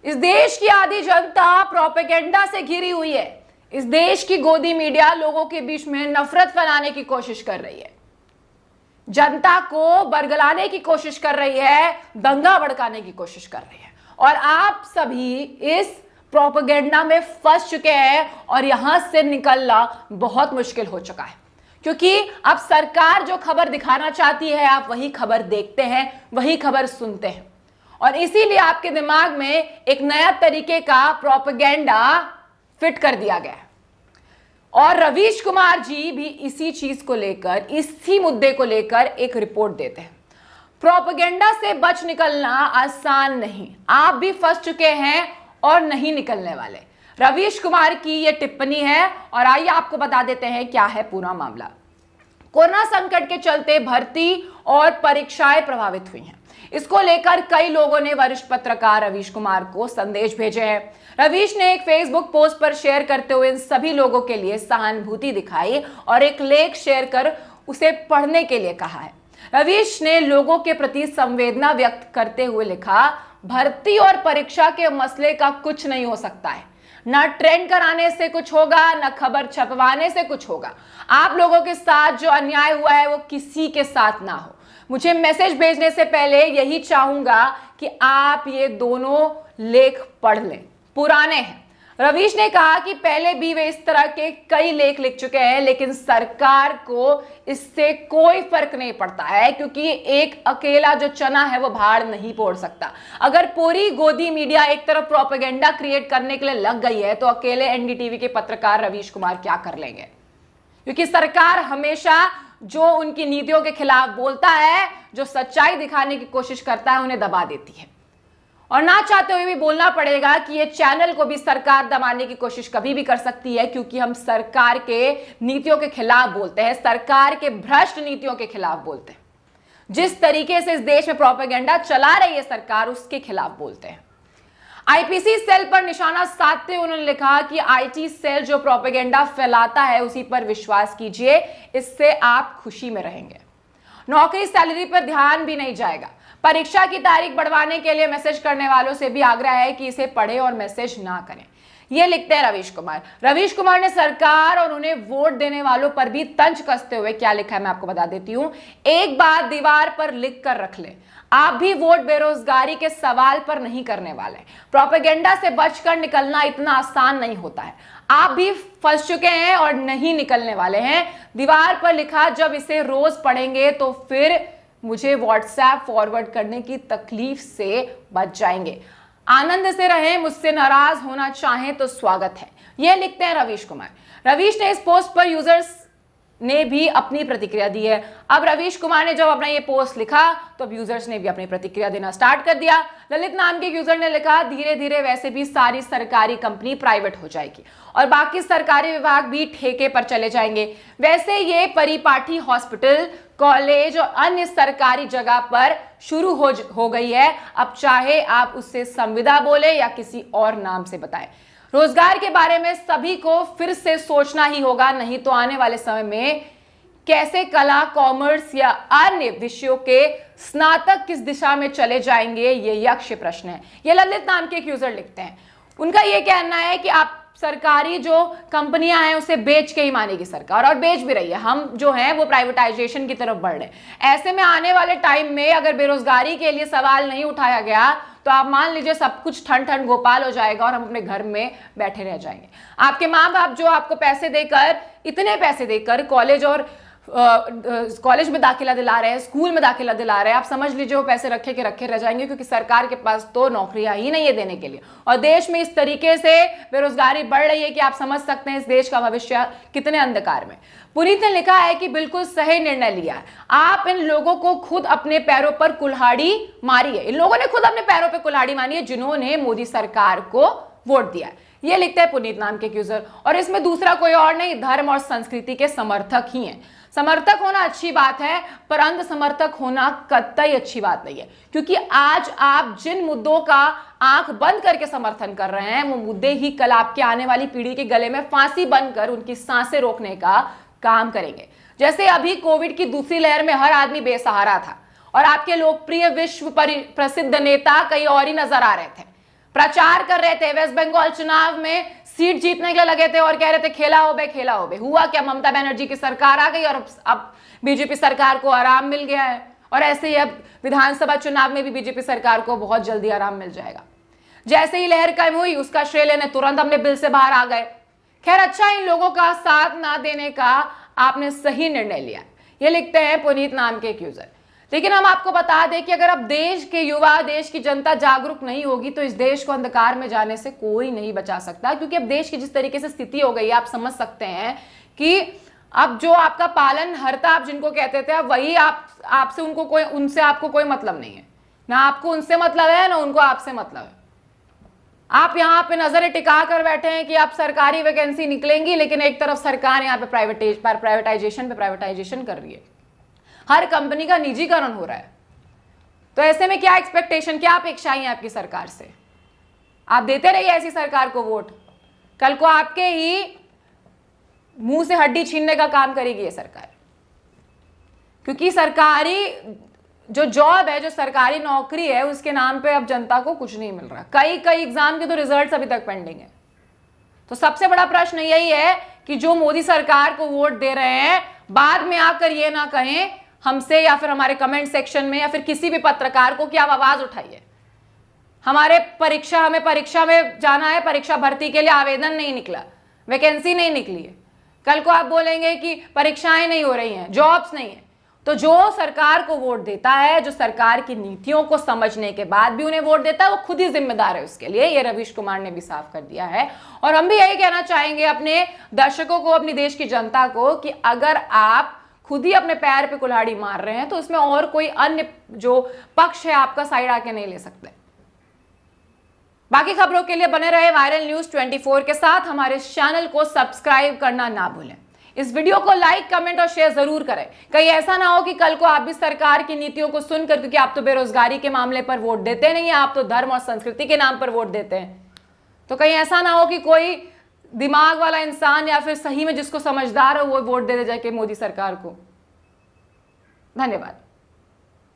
इस देश की आधी जनता प्रोपेगेंडा से घिरी हुई है। इस देश की गोदी मीडिया लोगों के बीच में नफरत फैलाने की कोशिश कर रही है, जनता को बरगलाने की कोशिश कर रही है, दंगा भड़काने की कोशिश कर रही है। और आप सभी इस प्रोपेगेंडा में फंस चुके हैं और यहां से निकलना बहुत मुश्किल हो चुका है, क्योंकि अब सरकार जो खबर दिखाना चाहती है आप वही खबर देखते हैं, वही खबर सुनते हैं, और इसीलिए आपके दिमाग में एक नया तरीके का प्रोपेगेंडा फिट कर दिया गया है। और रवीश कुमार जी भी इसी चीज को लेकर, इसी मुद्दे को लेकर एक रिपोर्ट देते हैं। प्रोपेगेंडा से बच निकलना आसान नहीं, आप भी फंस चुके हैं और नहीं निकलने वाले। रवीश कुमार की यह टिप्पणी है और आइए आपको बता देते हैं क्या है पूरा मामला। कोरोना संकट के चलते भर्ती और परीक्षाएं प्रभावित हुई हैं। इसको लेकर कई लोगों ने वरिष्ठ पत्रकार रवीश कुमार को संदेश भेजे हैं। रवीश ने एक फेसबुक पोस्ट पर शेयर करते हुए इन सभी लोगों के लिए सहानुभूति दिखाई और एक लेख शेयर कर उसे पढ़ने के लिए कहा है। रवीश ने लोगों के प्रति संवेदना व्यक्त करते हुए लिखा, भर्ती और परीक्षा के मसले का कुछ नहीं हो सकता है, ना ट्रेंड कराने से कुछ होगा, ना खबर छपवाने से कुछ होगा। आप लोगों के साथ जो अन्याय हुआ है वो किसी के साथ ना हो। मुझे मैसेज भेजने से पहले यही चाहूंगा कि आप ये दोनों लेख पढ़ लें, पुराने हैं। रवीश ने कहा कि पहले भी वे इस तरह के कई लेख लिख चुके हैं, लेकिन सरकार को इससे कोई फर्क नहीं पड़ता है, क्योंकि एक अकेला जो चना है वो भाड़ नहीं फोड़ सकता। अगर पूरी गोदी मीडिया एक तरफ प्रोपेगेंडा क्रिएट करने के लिए लग गई है तो अकेले एनडीटीवी के पत्रकार रवीश कुमार क्या कर लेंगे, क्योंकि सरकार हमेशा जो उनकी नीतियों के खिलाफ बोलता है, जो सच्चाई दिखाने की कोशिश करता है, उन्हें दबा देती है। और ना चाहते हुए भी बोलना पड़ेगा कि ये चैनल को भी सरकार दबाने की कोशिश कभी भी कर सकती है, क्योंकि हम सरकार के नीतियों के खिलाफ बोलते हैं, सरकार के भ्रष्ट नीतियों के खिलाफ बोलते हैं। जिस तरीके से इस देश में प्रोपेगेंडा चला रही है सरकार, उसके खिलाफ बोलते हैं। आईपीसी सेल पर निशाना साधते उन्होंने लिखा कि आईटी सेल जो प्रोपेगेंडा फैलाता है उसी पर विश्वास कीजिए, इससे आप खुशी में रहेंगे। नौकरी सैलरी पर ध्यान भी नहीं जाएगा। परीक्षा की तारीख बढ़वाने के लिए मैसेज करने वालों से भी आग्रह है कि इसे पढ़ें और मैसेज ना करें। ये लिखते हैं रवीश कुमार। रवीश कुमार ने सरकार और उन्हें वोट देने वालों पर भी तंज कसते हुए क्या लिखा है मैं आपको बता देती हूं। एक बात दीवार पर लिख कर रख ले, आप भी वोट बेरोजगारी के सवाल पर नहीं करने वाले। प्रोपेगेंडा से बचकर निकलना इतना आसान नहीं होता है। आप भी फंस चुके हैं और नहीं निकलने वाले हैं। दीवार पर लिखा, जब इसे रोज पढ़ेंगे तो फिर मुझे व्हाट्सएप फॉरवर्ड करने की तकलीफ से बच जाएंगे। आनंद से रहें, मुझसे नाराज होना चाहें तो स्वागत है। यह लिखते हैं रवीश कुमार। रवीश ने इस पोस्ट पर यूजर्स ने भी अपनी प्रतिक्रिया दी है। अब रवीश कुमार ने जब अपना ये पोस्ट लिखा तो अब यूजर्स ने भी अपनी प्रतिक्रिया देना स्टार्ट कर दिया। ललित नाम के यूजर ने लिखा, धीरे धीरे वैसे भी सारी सरकारी कंपनी प्राइवेट हो जाएगी और बाकी सरकारी विभाग भी ठेके पर चले जाएंगे। वैसे ये परिपाटी हॉस्पिटल, कॉलेज और अन्य सरकारी जगह पर शुरू हो गई है। अब चाहे आप उससे संविदा बोले या किसी और नाम से बताएं। रोजगार के बारे में सभी को फिर से सोचना ही होगा, नहीं तो आने वाले समय में कैसे कला, कॉमर्स या अन्य विषयों के स्नातक किस दिशा में चले जाएंगे, ये यक्ष प्रश्न है। ये ललित नाम के एक यूजर लिखते हैं। उनका ये कहना है कि आप सरकारी जो कंपनियां हैं उसे बेच के ही मानेगी सरकार, और बेच भी रही है। हम जो हैं वो प्राइवेटाइजेशन की तरफ बढ़ रहे हैं। ऐसे में आने वाले टाइम में अगर बेरोजगारी के लिए सवाल नहीं उठाया गया तो आप मान लीजिए सब कुछ ठंड ठंड गोपाल हो जाएगा और हम अपने घर में बैठे रह जाएंगे। आपके माँ बाप जो आपको पैसे देकर, इतने पैसे देकर कॉलेज में दाखिला दिला रहे हैं, स्कूल में दाखिला दिला रहे हैं, आप समझ लीजिए वो पैसे रखे के रखे रह जाएंगे, क्योंकि सरकार के पास तो नौकरियां ही नहीं है देने के लिए। और देश में इस तरीके से बेरोजगारी बढ़ रही है कि आप समझ सकते हैं इस देश का भविष्य कितने अंधकार में। पुनीत ने लिखा है कि बिल्कुल सही निर्णय लिया है। आप इन लोगों को खुद अपने पैरों पर कुल्हाड़ी मारी है। इन लोगों ने खुद अपने पैरों पर कुल्हाड़ी मारी है जिन्होंने मोदी सरकार को वोट दिया है। ये लिखता है पुनीत नाम के यूजर। और इसमें दूसरा कोई और नहीं, धर्म और संस्कृति के समर्थक ही हैं। समर्थक होना अच्छी बात है, पर अंध समर्थक होना कतई अच्छी बात नहीं है, क्योंकि आज आप जिन मुद्दों का आंख बंद करके समर्थन कर रहे हैं वो मुद्दे ही कल आपके आने वाली पीढ़ी के गले में फांसी बनकर उनकी सांसें रोकने का काम करेंगे। जैसे अभी कोविड की दूसरी लहर में हर आदमी बेसहारा था और आपके लोकप्रिय विश्व प्रसिद्ध नेता कहीं और ही नजर आ रहे थे। प्रचार कर रहे थे, वेस्ट बंगाल चुनाव में सीट जीतने के लिए लगे थे और कह रहे थे खेला हो बे, खेला हो बे। हुआ क्या, ममता बनर्जी की सरकार आ गई और अब बीजेपी सरकार को आराम मिल गया है। और ऐसे ही अब विधानसभा चुनाव में भी बीजेपी सरकार को बहुत जल्दी आराम मिल जाएगा। जैसे ही लहर कम हुई, उसका श्रेय लेने तुरंत हमने बिल से बाहर आ गए। खैर अच्छा, इन लोगों का साथ ना देने का आपने सही निर्णय लिया, ये लिखते हैं पुनीत नाम के एक यूजर। लेकिन हम आपको बता दें कि अगर अब देश के युवा, देश की जनता जागरूक नहीं होगी तो इस देश को अंधकार में जाने से कोई नहीं बचा सकता। क्योंकि अब देश की जिस तरीके से स्थिति हो गई है, आप समझ सकते हैं कि अब जो आपका पालन हरता आप जिनको कहते थे, अब वही आपसे उनसे आपको कोई मतलब नहीं है। ना आपको उनसे मतलब है, ना उनको आपसे मतलब है। आप यहाँ पे नजरें टिका कर बैठे हैं कि आप सरकारी वैकेंसी निकलेंगी, लेकिन एक तरफ सरकार यहाँ पे प्राइवेटाइजेशन कर रही है, हर कंपनी का निजीकरण हो रहा है। तो ऐसे में क्या एक्सपेक्टेशन, क्या अपेक्षाएं हैं आपकी सरकार से? आप देते रहिए ऐसी सरकार को वोट, कल को आपके ही मुंह से हड्डी छीनने का काम करेगी ये सरकार। क्योंकि सरकारी जो जॉब है, जो सरकारी नौकरी है, उसके नाम पे अब जनता को कुछ नहीं मिल रहा। कई एग्जाम के तो रिजल्ट्स अभी तक पेंडिंग है। तो सबसे बड़ा प्रश्न यही है कि जो मोदी सरकार को वोट दे रहे हैं, बाद में आकर ये ना कहें हमसे या फिर हमारे कमेंट सेक्शन में या फिर किसी भी पत्रकार को कि आप आवाज उठाइए। हमें परीक्षा में जाना है, परीक्षा भर्ती के लिए आवेदन नहीं निकला, वैकेंसी नहीं निकली है। कल को आप बोलेंगे कि परीक्षाएं नहीं हो रही हैं, जॉब्स नहीं है। तो जो सरकार को वोट देता है, जो सरकार की नीतियों को समझने के बाद भी उन्हें वोट देता है, वो खुद ही जिम्मेदार है उसके लिए। ये रवीश कुमार ने भी साफ कर दिया है। और हम भी यही कहना चाहेंगे अपने दर्शकों को, अपनी देश की जनता को, कि अगर आप खुद ही अपने पैर पे कुल्हाड़ी मार रहे हैं तो उसमें और कोई अन्य जो पक्ष है आपका साइड आके नहीं ले सकते। बाकी खबरों के लिए बने रहे वायरल न्यूज 24 के साथ। हमारे चैनल को सब्सक्राइब करना ना भूलें। इस वीडियो को लाइक, कमेंट और शेयर जरूर करें। कहीं ऐसा ना हो कि कल को आप भी सरकार की नीतियों को सुनकर, क्योंकि आप तो बेरोजगारी के मामले पर वोट देते नहीं है, आप तो धर्म और संस्कृति के नाम पर वोट देते हैं, तो कहीं ऐसा ना हो कि कोई दिमाग वाला इंसान या फिर सही में जिसको समझदार हो वो वोट दे दे जाके मोदी सरकार को। धन्यवाद।